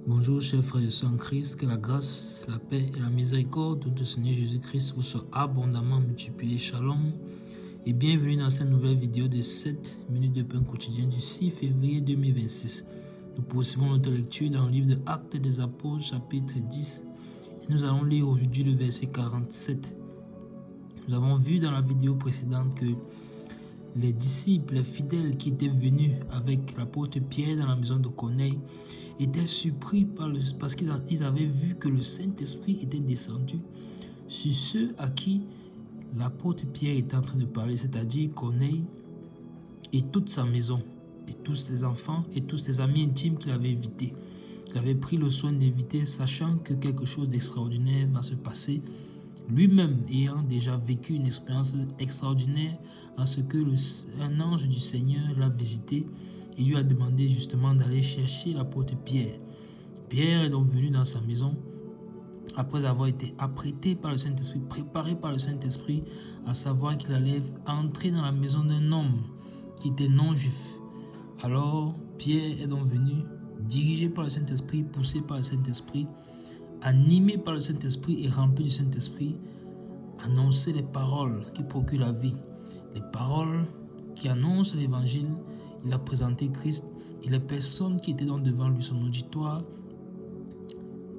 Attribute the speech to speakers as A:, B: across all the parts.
A: Bonjour chers frères et sœurs en Christ, que la grâce, la paix et la miséricorde de Seigneur Jésus-Christ vous soient abondamment multipliées. Shalom et bienvenue dans cette nouvelle vidéo de 7 minutes de pain quotidien du 6 février 2026. Nous poursuivons notre lecture dans le livre de Actes des Apôtres chapitre 10 et nous allons lire aujourd'hui le verset 47. Nous avons vu dans la vidéo précédente que les disciples, les fidèles qui étaient venus avec l'apôtre Pierre dans la maison de Corneille étaient surpris parce qu'ils avaient vu que le Saint-Esprit était descendu sur ceux à qui l'apôtre Pierre était en train de parler, c'est-à-dire Corneille et toute sa maison, et tous ses enfants et tous ses amis intimes qu'il avait invités. Il avait pris le soin d'inviter, sachant que quelque chose d'extraordinaire va se passer, lui-même ayant déjà vécu une expérience extraordinaire en ce que un ange du Seigneur l'a visité et lui a demandé justement d'aller chercher l'apôtre Pierre. Pierre est donc venu dans sa maison après avoir été apprêté par le Saint-Esprit, préparé par le Saint-Esprit, à savoir qu'il allait entrer dans la maison d'un homme qui était non-juif. Alors Pierre est donc venu, dirigé par le Saint-Esprit, poussé par le Saint-Esprit, animé par le Saint-Esprit et rempli du Saint-Esprit, annoncer les paroles qui procurent la vie, les paroles qui annoncent l'évangile. Il a présenté Christ et les personnes qui étaient donc devant lui, son auditoire,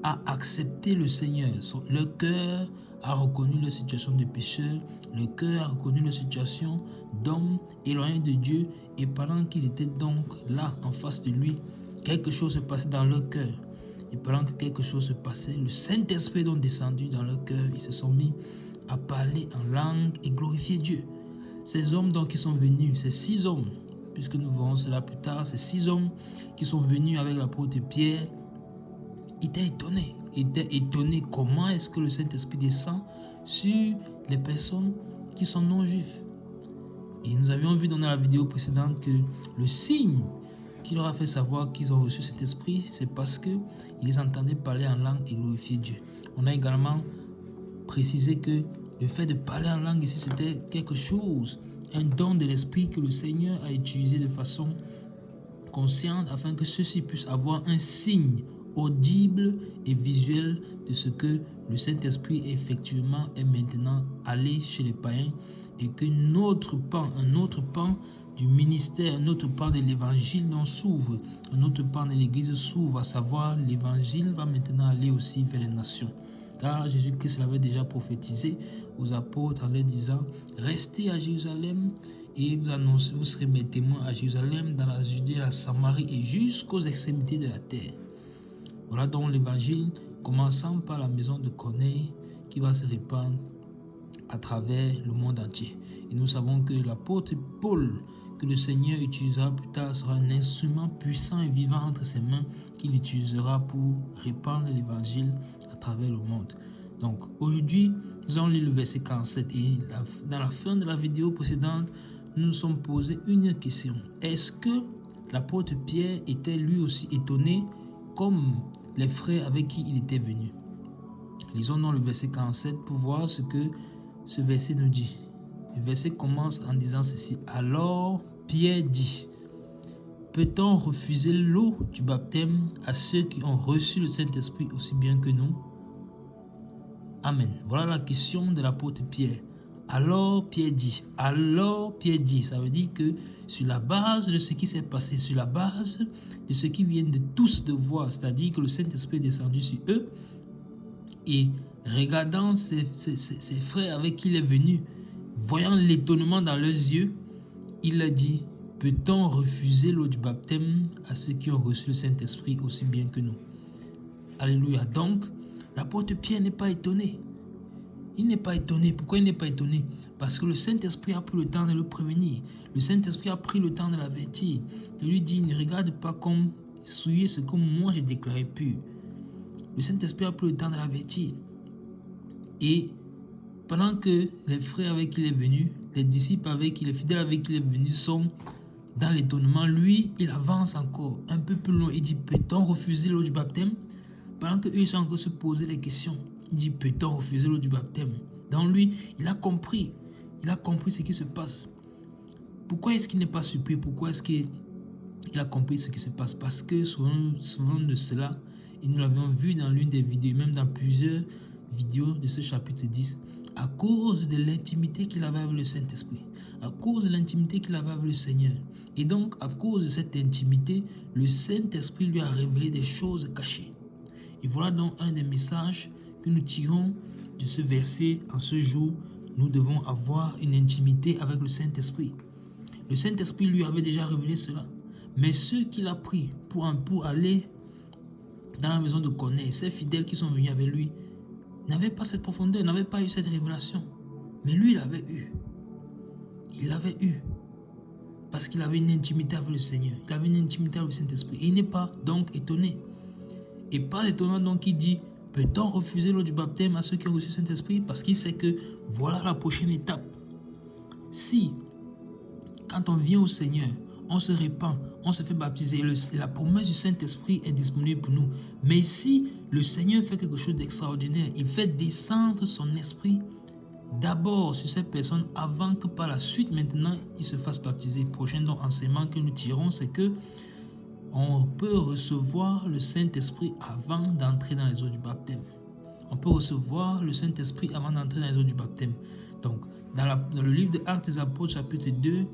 A: a accepté le Seigneur. Leur cœur a reconnu leur situation de pécheur, leur cœur a reconnu leur situation d'homme éloigné de Dieu, et pendant qu'ils étaient donc là en face de lui, quelque chose se passait dans leur cœur. Et pendant que quelque chose se passait, le Saint-Esprit est donc descendu dans leur cœur. Ils se sont mis à parler en langue et glorifier Dieu. Ces hommes donc qui sont venus, ces 6 hommes, puisque nous verrons cela plus tard, ces 6 hommes qui sont venus avec l'apôtre Pierre, étaient étonnés comment est-ce que le Saint-Esprit descend sur les personnes qui sont non-juifs. Et nous avions vu dans la vidéo précédente que le signe qui leur a fait savoir qu'ils ont reçu cet esprit, c'est parce qu'ils entendaient parler en langue et glorifier Dieu. On a également précisé que le fait de parler en langue ici, c'était quelque chose, un don de l'esprit que le Seigneur a utilisé de façon consciente afin que ceux-ci puissent avoir un signe audible et visuel de ce que le Saint-Esprit effectivement est maintenant allé chez les païens, et que un autre pan du ministère, un autre pan de l'évangile dont s'ouvre, un autre pan de l'église s'ouvre, à savoir l'évangile va maintenant aller aussi vers les nations. Car Jésus-Christ l'avait déjà prophétisé aux apôtres en leur disant: restez à Jérusalem et vous serez mes témoins à Jérusalem, dans la Judée, la Samarie et jusqu'aux extrémités de la terre. Voilà donc l'évangile, commençant par la maison de Corneille, qui va se répandre à travers le monde entier. Et nous savons que l'apôtre Paul, que le Seigneur utilisera plus tard, sera un instrument puissant et vivant entre ses mains qu'il utilisera pour répandre l'évangile à travers le monde. Donc aujourd'hui, nous allons lire le verset 47 et dans la fin de la vidéo précédente, nous nous sommes posé une question. Est-ce que l'apôtre Pierre était lui aussi étonné comme les frères avec qui il était venu? Lisons dans le verset 47 pour voir ce que ce verset nous dit. Le verset commence en disant ceci: alors Pierre dit: peut-on refuser l'eau du baptême à ceux qui ont reçu le Saint-Esprit aussi bien que nous? Amen. Voilà la question de l'apôtre Pierre. Alors Pierre dit, ça veut dire que sur la base de ce qui s'est passé, sur la base de ce qu'ils viennent de tous de voir, c'est-à-dire que le Saint-Esprit est descendu sur eux, et regardant ses frères avec qui il est venu, voyant l'étonnement dans leurs yeux, il a dit: peut-on refuser l'eau du baptême à ceux qui ont reçu le Saint-Esprit aussi bien que nous? Alléluia. Donc, l'apôtre Pierre n'est pas étonné. Il n'est pas étonné. Pourquoi il n'est pas étonné? Parce que le Saint-Esprit a pris le temps de le prévenir. Le Saint-Esprit a pris le temps de l'avertir. Il lui dit: ne regarde pas comme souiller ce que moi j'ai déclaré pur. Le Saint-Esprit a pris le temps de l'avertir. Et pendant que les frères avec qui il est venu, les disciples avec qui, les fidèles avec qui il est venu sont dans l'étonnement, lui, il avance encore un peu plus loin. Il dit: peut-on refuser l'eau du baptême? Pendant qu'eux, ils sont encore se poser les questions. Il dit: peut-on refuser l'eau du baptême? Dans lui, il a compris. Il a compris ce qui se passe. Pourquoi est-ce qu'il n'est pas surpris? Pourquoi est-ce qu'il a compris ce qui se passe? Parce que souvent de cela, Et nous l'avions vu dans l'une des vidéos, même dans plusieurs vidéos de ce chapitre 10, à cause de l'intimité qu'il avait avec le Saint-Esprit, à cause de l'intimité qu'il avait avec le Seigneur. Et donc, à cause de cette intimité, le Saint-Esprit lui a révélé des choses cachées. Et voilà donc un des messages que nous tirons de ce verset en ce jour. Nous devons avoir une intimité avec le Saint-Esprit. Le Saint-Esprit lui avait déjà révélé cela. Mais ceux qu'il a pris pour aller dans la maison de Corneille, ces fidèles qui sont venus avec lui, n'avaient pas cette profondeur, n'avaient pas eu cette révélation. Mais lui, il l'avait eu. Il l'avait eu. Parce qu'il avait une intimité avec le Seigneur. Il avait une intimité avec le Saint-Esprit. Et il n'est pas donc étonné. Et pas étonnant donc il dit, peut-on refuser l'eau du baptême à ceux qui ont reçu le Saint-Esprit? Parce qu'il sait que voilà la prochaine étape. Si, quand on vient au Seigneur, on se répand, on se fait baptiser, et la promesse du Saint-Esprit est disponible pour nous. Mais si le Seigneur fait quelque chose d'extraordinaire, il fait descendre son esprit d'abord sur ces personnes avant que par la suite, maintenant, ils se fassent baptiser. Prochain donc enseignement que nous tirons, c'est que on peut recevoir le Saint-Esprit avant d'entrer dans les eaux du baptême. On peut recevoir le Saint-Esprit avant d'entrer dans les eaux du baptême. Donc, dans le livre des Actes des Apôtres, chapitre 2,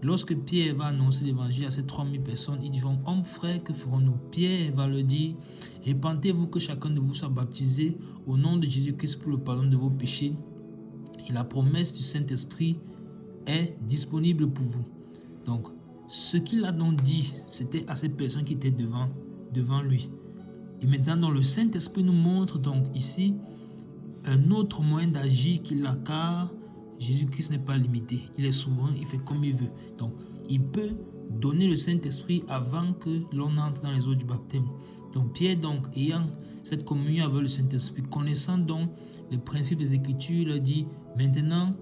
A: lorsque Pierre va annoncer l'évangile à ces 3000 personnes, ils diront, hommes frères, que ferons-nous? Pierre va leur dire, répentez-vous que chacun de vous soit baptisé au nom de Jésus-Christ pour le pardon de vos péchés. Et la promesse du Saint-Esprit est disponible pour vous. Donc, ce qu'il a donc dit, c'était à ces personnes qui étaient devant lui. Et maintenant, dans le Saint-Esprit nous montre donc ici un autre moyen d'agir qu'il a, car Jésus-Christ n'est pas limité. Il est souverain, il fait comme il veut. Donc, il peut donner le Saint-Esprit avant que l'on entre dans les eaux du baptême. Donc, Pierre, donc, ayant cette communion avec le Saint-Esprit, connaissant donc les principes des Écritures, il a dit, maintenant,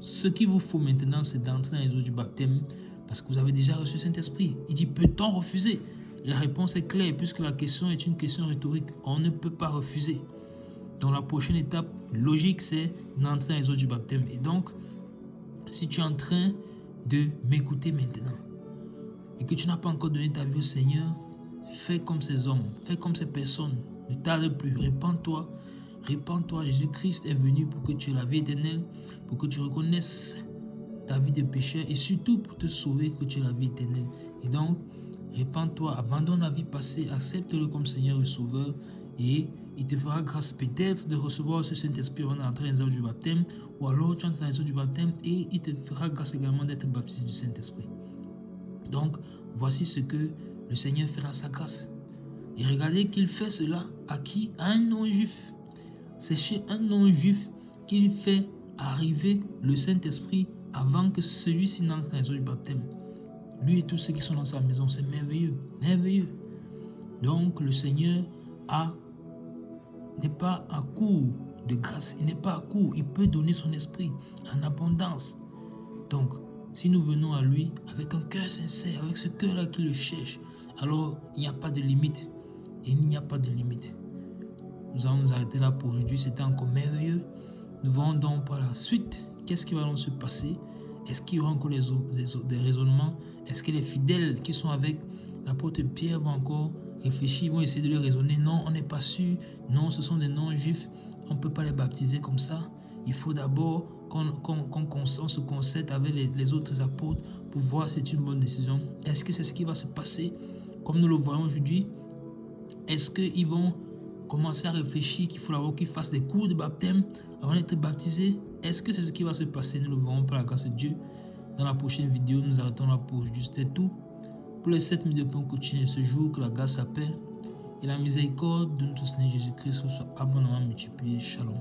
A: ce qu'il vous faut maintenant, c'est d'entrer dans les eaux du baptême, parce que vous avez déjà reçu le Saint-Esprit. Il dit, peut-on refuser? La réponse est claire, puisque la question est une question rhétorique. On ne peut pas refuser. Donc la prochaine étape logique, c'est d'entrer dans les eaux du baptême. Et donc, si tu es en train de m'écouter maintenant, et que tu n'as pas encore donné ta vie au Seigneur, fais comme ces hommes, fais comme ces personnes. Ne tarde plus, répands-toi. Répands-toi, Jésus-Christ est venu pour que tu aies la vie éternelle, pour que tu reconnaisses ta vie de pécheur et surtout pour te sauver, que tu aies la vie éternelle. Et donc, répands-toi, abandonne la vie passée, accepte-le comme Seigneur et Sauveur et il te fera grâce peut-être de recevoir ce Saint-Esprit avant d'entrer dans les eaux du baptême, ou alors tu entres dans les eaux du baptême et il te fera grâce également d'être baptisé du Saint-Esprit. Donc, voici ce que le Seigneur fait dans sa grâce. Et regardez qu'il fait cela à qui? À un non-juif. C'est chez un non-juif qu'il fait arriver le Saint-Esprit avant que celui-ci n'entre dans les eaux du baptême. Lui et tous ceux qui sont dans sa maison, c'est merveilleux, merveilleux. Donc le Seigneur n'est pas à court de grâce, il n'est pas à court, il peut donner son esprit en abondance. Donc, si nous venons à lui avec un cœur sincère, avec ce cœur-là qui le cherche, alors il n'y a pas de limite. Il n'y a pas de limite. Nous allons nous arrêter là pour aujourd'hui, c'était encore merveilleux. Nous verrons donc par la suite, qu'est-ce qui va donc se passer? Est-ce qu'il y aura encore des raisonnements? Est-ce que les fidèles qui sont avec l'apôtre Pierre vont encore réfléchir, vont essayer de le raisonner? Non, on n'est pas sûr. Non, ce sont des non-juifs. On ne peut pas les baptiser comme ça. Il faut d'abord qu'on se concerte avec les autres apôtres pour voir si c'est une bonne décision. Est-ce que c'est ce qui va se passer comme nous le voyons aujourd'hui? Est-ce qu'ils vont commencer à réfléchir qu'il faut d'abord qu'ils fassent des cours de baptême avant d'être baptisés? Est-ce que c'est ce qui va se passer? Nous le verrons par la grâce de Dieu. Dans la prochaine vidéo, nous arrêtons là pour aujourd'hui. C'était tout pour les 7 minutes de pain quotidien ce jour. Que la grâce, la paix et la miséricorde de notre Seigneur Jésus-Christ soit abondamment multipliée. Shalom.